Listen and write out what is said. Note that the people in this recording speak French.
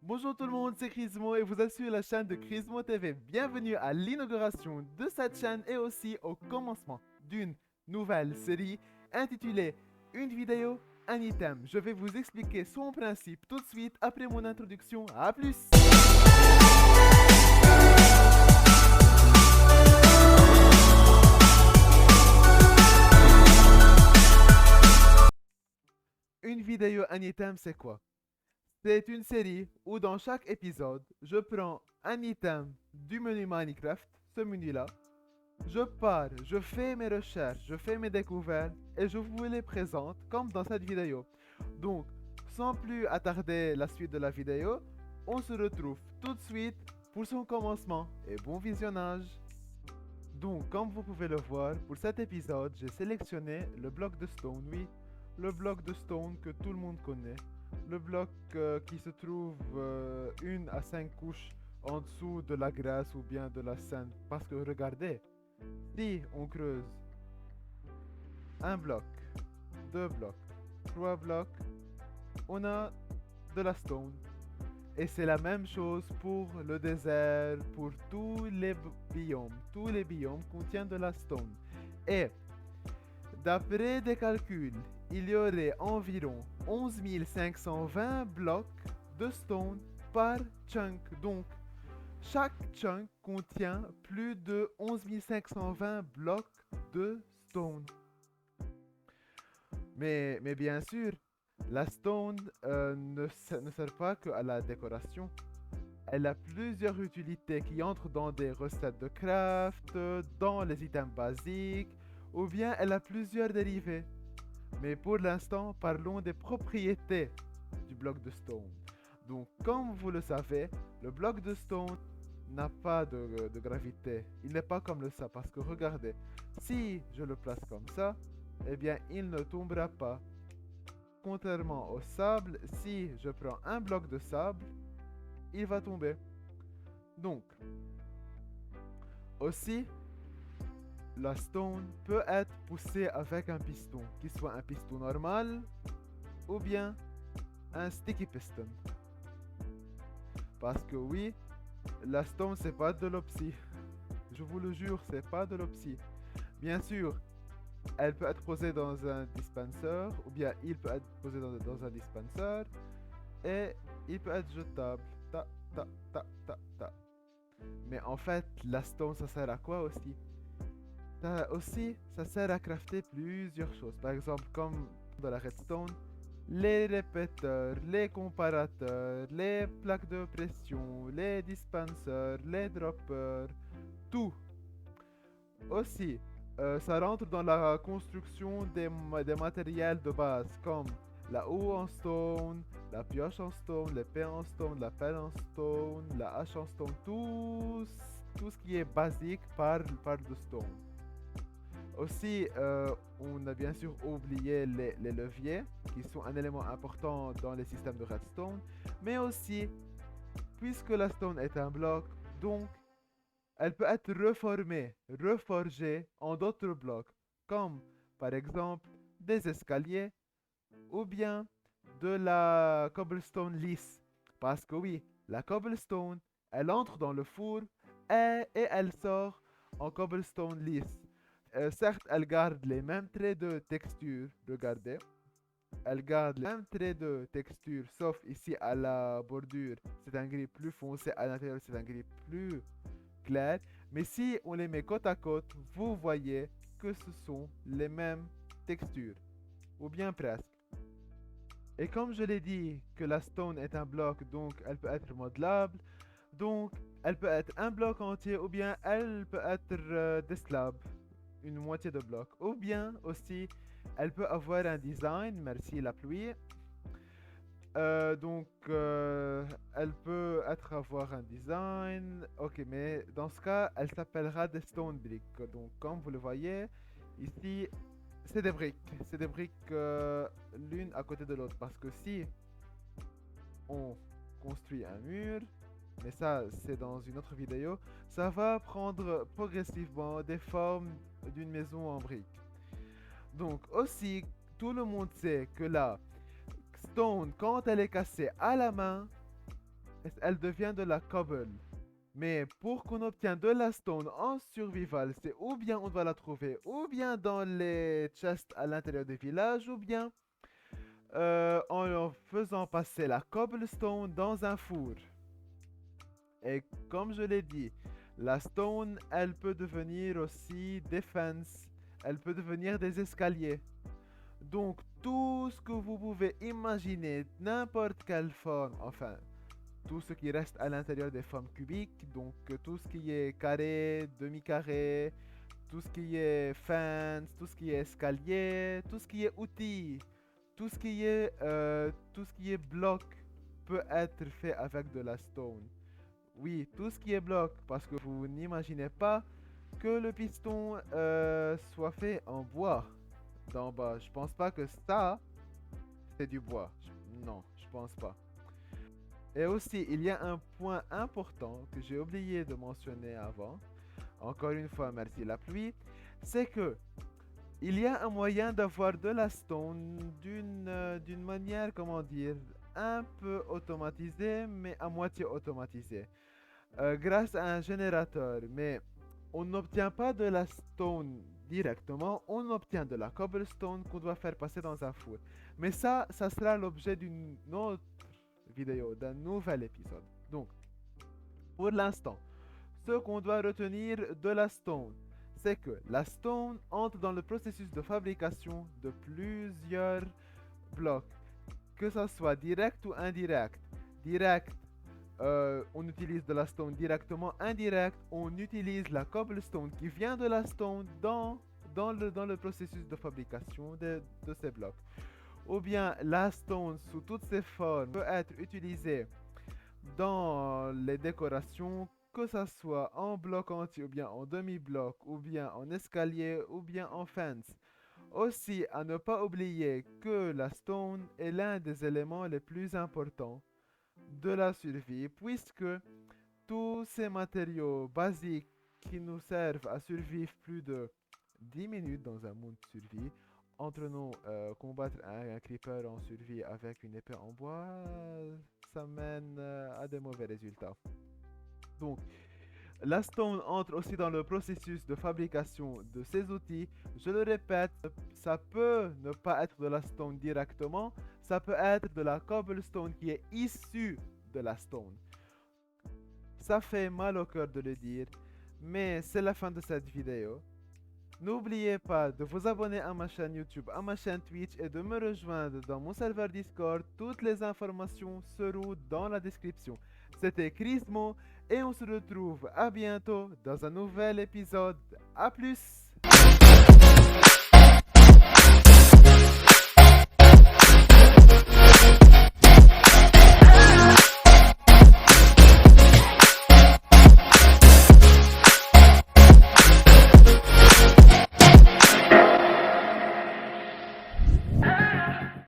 Bonjour tout le monde, c'est Crismo et vous êtes sur la chaîne de Crismo TV. Bienvenue à l'inauguration de cette chaîne et aussi au commencement d'une nouvelle série intitulée Une vidéo, un item. Je vais vous expliquer son principe tout de suite après mon introduction. A plus! Une vidéo, un item, c'est quoi? C'est une série où dans chaque épisode, je prends un item du menu Minecraft, ce menu-là, je pars, je fais mes recherches, je fais mes découvertes et je vous les présente comme dans cette vidéo. Donc, sans plus attarder la suite de la vidéo, on se retrouve tout de suite pour son commencement et bon visionnage. Donc, comme vous pouvez le voir, pour cet épisode, j'ai sélectionné le bloc de stone, oui, le bloc de stone que tout le monde connaît. Le bloc qui se trouve une à 5 couches en dessous de la graisse ou bien de la scène. Parce que regardez, si on creuse un bloc, deux blocs, trois blocs, on a de la stone. Et c'est la même chose pour le désert, pour tous les biomes. Tous les biomes contiennent de la stone. Et d'après des calculs, il y aurait environ 11 520 blocs de stone par chunk. Donc, chaque chunk contient plus de 11 520 blocs de stone. Mais bien sûr, la stone ne sert pas qu'à la décoration. Elle a plusieurs utilités qui entrent dans des recettes de craft, dans les items basiques, ou bien elle a plusieurs dérivés. Mais pour l'instant, parlons des propriétés du bloc de stone. Donc, comme vous le savez, le bloc de stone n'a pas de gravité. Il n'est pas comme le sable. Parce que regardez, si je le place comme ça, eh bien, il ne tombera pas. Contrairement au sable, si je prends un bloc de sable, il va tomber. Donc, aussi, la stone peut être poussée avec un piston, qu'il soit un piston normal ou bien un sticky piston. Parce que oui, la stone c'est pas de l'opsie. Je vous le jure, c'est pas de l'opsie. Bien sûr, elle peut être posée dans un dispenser ou bien il peut être posé dans un dispenser et il peut être jetable. Ta, ta, ta, ta, ta. Mais en fait, la stone ça sert à quoi aussi? Ça sert à crafter plusieurs choses. Par exemple, comme dans la redstone, les répéteurs, les comparateurs, les plaques de pression, les dispensers, les droppers, tout. Aussi, ça rentre dans la construction des matériels de base comme la houe en stone, la pioche en stone, l'épée en stone, la pelle en stone, la hache en stone, tout ce qui est basique parle de stone. Aussi, on a bien sûr oublié les leviers, qui sont un élément important dans les systèmes de redstone, mais aussi, puisque la stone est un bloc, donc elle peut être reformée, reforgée en d'autres blocs, comme par exemple des escaliers ou bien de la cobblestone lisse. Parce que oui, la cobblestone, elle entre dans le four et elle sort en cobblestone lisse. Certes, elle garde les mêmes traits de texture, regardez. Elle garde les mêmes traits de texture, sauf ici à la bordure, c'est un gris plus foncé, à l'intérieur c'est un gris plus clair. Mais si on les met côte à côte, vous voyez que ce sont les mêmes textures, ou bien presque. Et comme je l'ai dit que la stone est un bloc, donc elle peut être modelable, donc elle peut être un bloc entier, ou bien elle peut être des slabs, une moitié de bloc. Ou bien aussi, elle peut avoir un design, merci la pluie. Elle peut avoir un design. Ok, mais dans ce cas, elle s'appellera des stone bricks. Donc, comme vous le voyez, ici, c'est des briques. C'est des briques l'une à côté de l'autre. Parce que si on construit un mur, mais ça, c'est dans une autre vidéo, ça va prendre progressivement des formes d'une maison en briques. Donc, aussi, tout le monde sait que la stone, quand elle est cassée à la main, elle devient de la cobble. Mais pour qu'on obtienne de la stone en survival, c'est ou bien on doit la trouver, ou bien dans les chests à l'intérieur des villages, ou bien en faisant passer la cobblestone dans un four. Et comme je l'ai dit, la stone, elle peut devenir aussi defense, elle peut devenir des escaliers. Donc tout ce que vous pouvez imaginer, n'importe quelle forme, enfin, tout ce qui reste à l'intérieur des formes cubiques, donc tout ce qui est carré, demi-carré, tout ce qui est fence, tout ce qui est escalier, tout ce qui est outils, tout ce qui est bloc peut être fait avec de la stone. Oui, tout ce qui est bloc, parce que vous n'imaginez pas que le piston soit fait en bois d'en bas. Je pense pas que ça, c'est du bois. Non, je pense pas. Et aussi, il y a un point important que j'ai oublié de mentionner avant. Encore une fois, merci la pluie. C'est que il y a un moyen d'avoir de la stone d'une manière, comment dire, un peu automatisée, mais à moitié automatisée. Grâce à un générateur. Mais on n'obtient pas de la stone directement, on obtient de la cobblestone qu'on doit faire passer dans un four. Mais ça sera l'objet d'une autre vidéo, d'un nouvel épisode. Donc, pour l'instant, ce qu'on doit retenir de la stone, c'est que la stone entre dans le processus de fabrication de plusieurs blocs, que ce soit direct ou indirect. Direct, on utilise de la stone directement. Indirect, on utilise la cobblestone qui vient de la stone dans le processus de fabrication de ces blocs. Ou bien la stone sous toutes ses formes peut être utilisée dans les décorations, que ce soit en bloc entier ou bien en demi-bloc ou bien en escalier ou bien en fence. Aussi, à ne pas oublier que la stone est l'un des éléments les plus importants de la survie, puisque tous ces matériaux basiques qui nous servent à survivre plus de 10 minutes dans un monde de survie, entre nous, combattre un creeper en survie avec une épée en bois, ça mène à des mauvais résultats. Donc, la stone entre aussi dans le processus de fabrication de ces outils. Je le répète, ça peut ne pas être de la stone directement, ça peut être de la cobblestone qui est issue de la stone. Ça fait mal au cœur de le dire, mais c'est la fin de cette vidéo. N'oubliez pas de vous abonner à ma chaîne YouTube, à ma chaîne Twitch et de me rejoindre dans mon serveur Discord. Toutes les informations seront dans la description. C'était Chrismo et on se retrouve à bientôt dans un nouvel épisode. A plus!